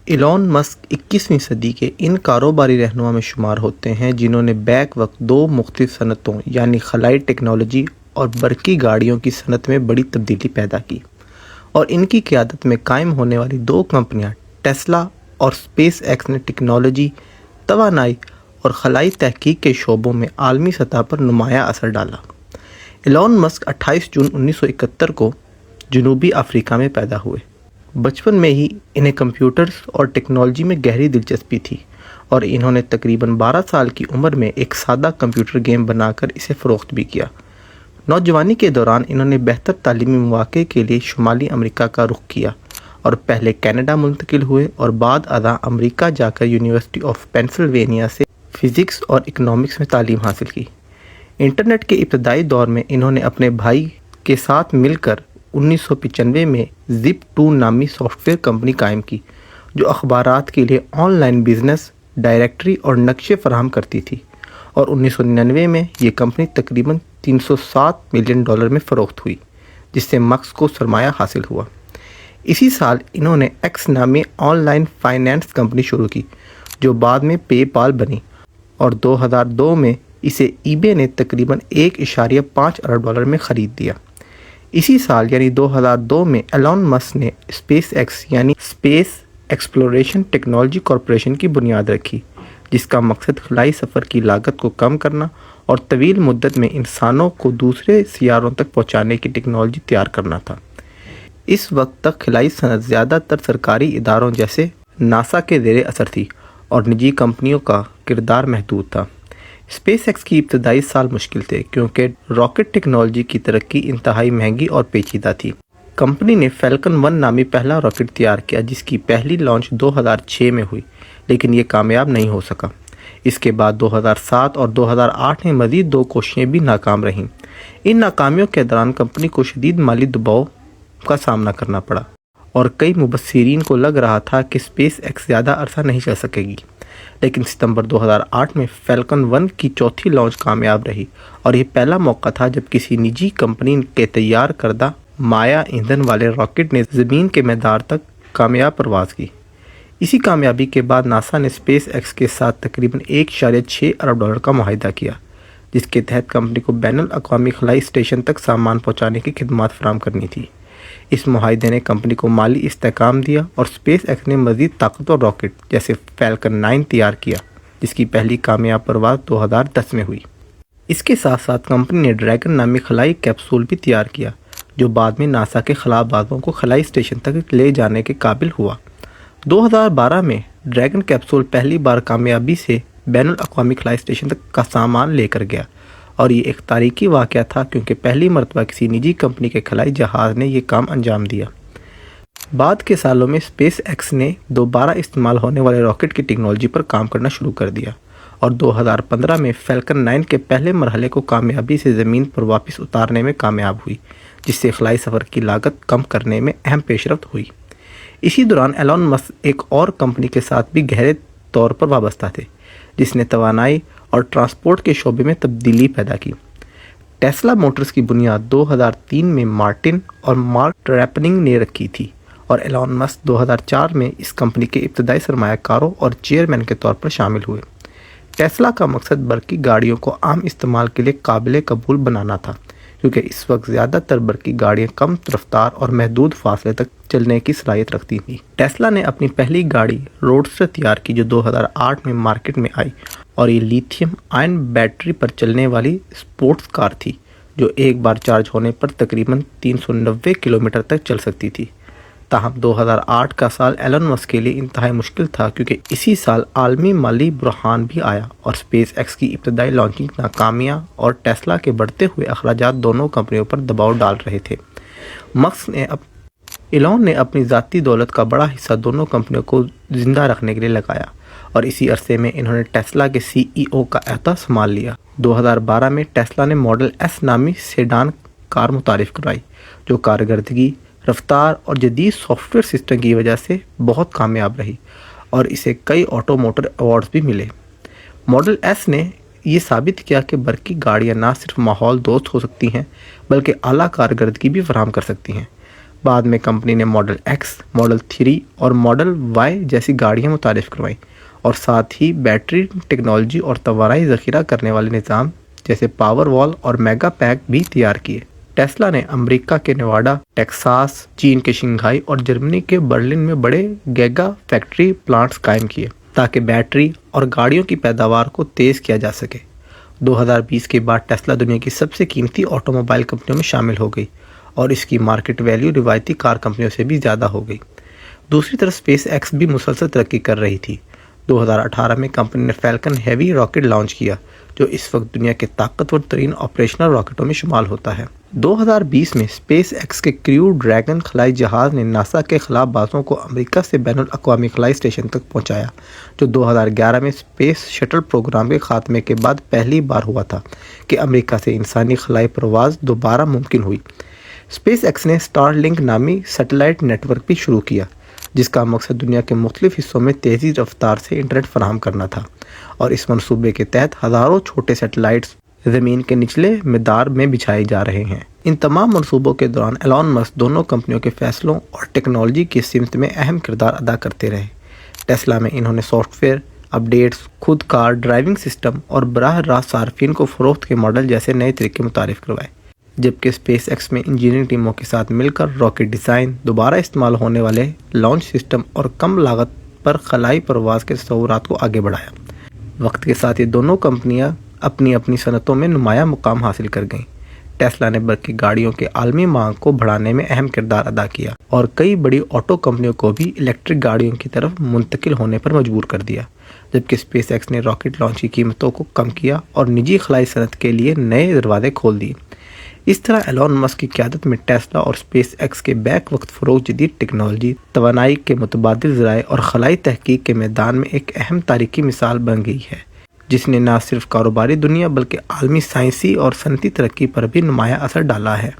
Elon Musk 21ویں صدی کے ان کاروباری رہنما میں شمار ہوتے ہیں جنہوں نے بیک وقت دو مختلف صنعتوں یعنی خلائی ٹیکنالوجی اور برقی گاڑیوں کی صنعت میں بڑی تبدیلی پیدا کی، اور ان کی قیادت میں قائم ہونے والی دو کمپنیاں ٹیسلا اور اسپیس ایکس نے ٹیکنالوجی، توانائی اور خلائی تحقیق کے شعبوں میں عالمی سطح پر نمایاں اثر ڈالا۔ ایلون مسک 28 جون 1971 کو جنوبی افریقہ میں پیدا ہوئے۔ بچپن میں ہی انہیں کمپیوٹرز اور ٹیکنالوجی میں گہری دلچسپی تھی اور انہوں نے تقریباً 12 سال کی عمر میں ایک سادہ کمپیوٹر گیم بنا کر اسے فروخت بھی کیا۔ نوجوانی کے دوران انہوں نے بہتر تعلیمی مواقع کے لیے شمالی امریکہ کا رخ کیا اور پہلے کینیڈا منتقل ہوئے اور بعد ازاں امریکہ جا کر یونیورسٹی آف پینسلوینیا سے فزکس اور اکنامکس میں تعلیم حاصل کی۔ انٹرنیٹ کے ابتدائی دور میں انہوں نے اپنے بھائی کے ساتھ مل کر 1995 میں زپ2 نامی سافٹ ویئر کمپنی قائم کی، جو اخبارات کے لیے آن لائن بزنس، ڈائریکٹری اور نقشے فراہم کرتی تھی، اور 1999 میں یہ کمپنی تقریباً $307 ملین میں فروخت ہوئی، جس سے مسک کو سرمایہ حاصل ہوا۔ اسی سال انہوں نے ایکس نامی آن لائن فائنانس کمپنی شروع کی، جو بعد میں پے پال بنی، اور 2002 میں اسے ای بے نے تقریباً $1.5 ارب میں خرید دیا۔ اسی سال یعنی 2002 میں ایلون مسک نے اسپیس ایکس یعنی اسپیس ایکسپلوریشن ٹیکنالوجی کارپوریشن کی بنیاد رکھی، جس کا مقصد خلائی سفر کی لاگت کو کم کرنا اور طویل مدت میں انسانوں کو دوسرے سیاروں تک پہنچانے کی ٹیکنالوجی تیار کرنا تھا۔ اس وقت تک خلائی صنعت زیادہ تر سرکاری اداروں جیسے ناسا کے زیر اثر تھی اور نجی کمپنیوں کا کردار محدود تھا۔ اسپیس ایکس کی ابتدائی سال مشکل تھے کیونکہ راکٹ ٹیکنالوجی کی ترقی انتہائی مہنگی اور پیچیدہ تھی۔ کمپنی نے فیلکن 1 نامی پہلا راکٹ تیار کیا جس کی پہلی لانچ 2006 میں ہوئی، لیکن یہ کامیاب نہیں ہو سکا۔ اس کے بعد 2007 اور 2008 میں مزید 2 کوششیں بھی ناکام رہیں۔ ان ناکامیوں کے دوران کمپنی کو شدید مالی دباؤ کا سامنا کرنا پڑا اور کئی مبصرین کو لگ رہا تھا کہ اسپیس ایکس زیادہ عرصہ نہیں چل سکے گی، لیکن ستمبر 2008 میں فیلکن 1 کی چوتھی لانچ کامیاب رہی، اور یہ پہلا موقع تھا جب کسی نجی کمپنی کے تیار کردہ مائع ایندھن والے راکٹ نے زمین کے مدار تک کامیاب پرواز کی۔ اسی کامیابی کے بعد ناسا نے اسپیس ایکس کے ساتھ تقریباً $1.6 ارب کا معاہدہ کیا، جس کے تحت کمپنی کو بین الاقوامی خلائی اسٹیشن تک سامان پہنچانے کی خدمات فراہم کرنی تھی۔ اس معاہدے نے کمپنی کو مالی استحکام دیا اور اسپیس ایکس نے مزید طاقتور راکٹ جیسے فیلکن 9 تیار کیا، جس کی پہلی کامیاب پرواز 2010 میں ہوئی۔ اس کے ساتھ ساتھ کمپنی نے ڈریگن نامی خلائی کیپسول بھی تیار کیا، جو بعد میں ناسا کے خلا بازوں کو خلائی اسٹیشن تک لے جانے کے قابل ہوا۔ 2012 میں ڈریگن کیپسول پہلی بار کامیابی سے بین الاقوامی خلائی اسٹیشن تک کا سامان لے کر گیا، اور یہ ایک تاریخی واقعہ تھا کیونکہ پہلی مرتبہ کسی نجی کمپنی کے خلائی جہاز نے یہ کام انجام دیا۔ بعد کے سالوں میں اسپیس ایکس نے دوبارہ استعمال ہونے والے راکٹ کی ٹیکنالوجی پر کام کرنا شروع کر دیا، اور 2015 میں فیلکن 9 کے پہلے مرحلے کو کامیابی سے زمین پر واپس اتارنے میں کامیاب ہوئی، جس سے خلائی سفر کی لاگت کم کرنے میں اہم پیش رفت ہوئی۔ اسی دوران ایلون مسک ایک اور کمپنی کے ساتھ بھی گہرے طور پر وابستہ تھے، جس نے توانائی اور ٹرانسپورٹ کے شعبے میں تبدیلی پیدا کی۔ ٹیسلا موٹرز کی بنیاد 2003 میں مارٹن اور مارک ٹریپننگ نے رکھی تھی، اور ایلون مسک 2004 میں اس کمپنی کے ابتدائی سرمایہ کاروں اور چیئرمین کے طور پر شامل ہوئے۔ ٹیسلا کا مقصد برقی گاڑیوں کو عام استعمال کے لیے قابل قبول بنانا تھا، کیونکہ اس وقت زیادہ تر برقی گاڑیاں کم رفتار اور محدود فاصلے تک چلنے کی صلاحیت رکھتی تھیں۔ ٹیسلا نے اپنی پہلی گاڑی روڈسٹر تیار کی جو 2008 میں مارکیٹ میں آئی، اور یہ لیتھیم آئن بیٹری پر چلنے والی اسپورٹس کار تھی جو ایک بار چارج ہونے پر تقریباً 390 کلومیٹر تک چل سکتی تھی۔ تاہم 2008 کا سال ایلون مسک کے لیے انتہائی مشکل تھا کیونکہ اسی سال عالمی مالی بحران بھی آیا اور اسپیس ایکس کی ابتدائی لانچنگ ناکامیاں اور ٹیسلا کے بڑھتے ہوئے اخراجات دونوں کمپنیوں پر دباؤ ڈال رہے تھے۔ ایلون نے اپنی ذاتی دولت کا بڑا حصہ دونوں کمپنیوں کو زندہ رکھنے کے لیے لگایا، اور اسی عرصے میں انہوں نے ٹیسلا کے CEO کا عہدہ سنبھال لیا۔ 2012 میں ٹیسلا نے ماڈل ایس نامی سیڈان کار متعارف کرائی، جو کارکردگی، رفتار اور جدید سافٹ ویئر سسٹم کی وجہ سے بہت کامیاب رہی، اور اسے کئی آٹو موٹر ایوارڈز بھی ملے۔ ماڈل ایس نے یہ ثابت کیا کہ برقی گاڑیاں نہ صرف ماحول دوست ہو سکتی ہیں بلکہ اعلیٰ کارکردگی بھی فراہم کر سکتی ہیں۔ بعد میں کمپنی نے ماڈل ایکس، ماڈل 3 اور ماڈل وائی جیسی گاڑیاں متعارف کروائیں اور ساتھ ہی بیٹری ٹیکنالوجی اور توانائی ذخیرہ کرنے والے نظام جیسے پاور وال اور میگا پیک بھی تیار کیے۔ ٹیسلا نے امریکہ کے نیواڈا، ٹیکساس، چین کے شنگھائی اور جرمنی کے برلن میں بڑے گیگا فیکٹری پلانٹس قائم کیے تاکہ بیٹری اور گاڑیوں کی پیداوار کو تیز کیا جا سکے۔ 2020 کے بعد ٹیسلا دنیا کی سب سے قیمتی آٹو موبائل کمپنیوں میں شامل ہو گئی اور اس کی مارکیٹ ویلیو روایتی کار کمپنیوں سے بھی زیادہ ہو گئی۔ دوسری طرف اسپیس ایکس بھی مسلسل ترقی کر رہی تھی۔ 2018 میں کمپنی نے فیلکن ہیوی راکٹ لانچ کیا جو اس وقت دنیا کے طاقتور ترین آپریشنل راکٹوں میں شمار ہوتا ہے۔ 2020 میں اسپیس ایکس کے کریو ڈریگن خلائی جہاز نے ناسا کے خلا بازوں کو امریکہ سے بین الاقوامی خلائی اسٹیشن تک پہنچایا، جو 2011 میں اسپیس شٹل پروگرام کے خاتمے کے بعد پہلی بار ہوا تھا کہ امریکہ سے انسانی خلائی پرواز دوبارہ ممکن ہوئی۔ اسپیس ایکس نے اسٹار لنک نامی سیٹلائٹ نیٹ ورک بھی شروع کیا جس کا مقصد دنیا کے مختلف حصوں میں تیزی رفتار سے انٹرنیٹ فراہم کرنا تھا، اور اس منصوبے کے تحت ہزاروں چھوٹے سیٹلائٹس زمین کے نچلے مدار میں بچھائے جا رہے ہیں۔ ان تمام منصوبوں کے دوران ایلون مسک دونوں کمپنیوں کے فیصلوں اور ٹیکنالوجی کی سمت میں اہم کردار ادا کرتے رہے۔ ٹیسلا میں انہوں نے سافٹ ویئر اپڈیٹس، خود کار ڈرائیونگ سسٹم اور براہ راست صارفین کو فروخت کے ماڈل جیسے نئے طریقے متعارف کروائے، جبکہ اسپیس ایکس میں انجینئرنگ ٹیموں کے ساتھ مل کر راکٹ ڈیزائن، دوبارہ استعمال ہونے والے لانچ سسٹم اور کم لاگت پر خلائی پرواز کے تصورات کو آگے بڑھایا۔ وقت کے ساتھ یہ دونوں کمپنیاں اپنی اپنی صنعتوں میں نمایاں مقام حاصل کر گئیں۔ ٹیسلا نے برقی گاڑیوں کے عالمی مانگ کو بڑھانے میں اہم کردار ادا کیا اور کئی بڑی آٹو کمپنیوں کو بھی الیکٹرک گاڑیوں کی طرف منتقل ہونے پر مجبور کر دیا، جبکہ اسپیس ایکس نے راکٹ لانچ کی قیمتوں کو کم کیا اور نجی خلائی صنعت کے لیے نئے دروازے کھول دیے۔ اس طرح ایلون مسک کی قیادت میں ٹیسلا اور اسپیس ایکس کے بیک وقت فروغ جدید ٹیکنالوجی، توانائی کے متبادل ذرائع اور خلائی تحقیق کے میدان میں ایک اہم تاریخی مثال بن گئی ہے، جس نے نہ صرف کاروباری دنیا بلکہ عالمی سائنسی اور صنعتی ترقی پر بھی نمایاں اثر ڈالا ہے۔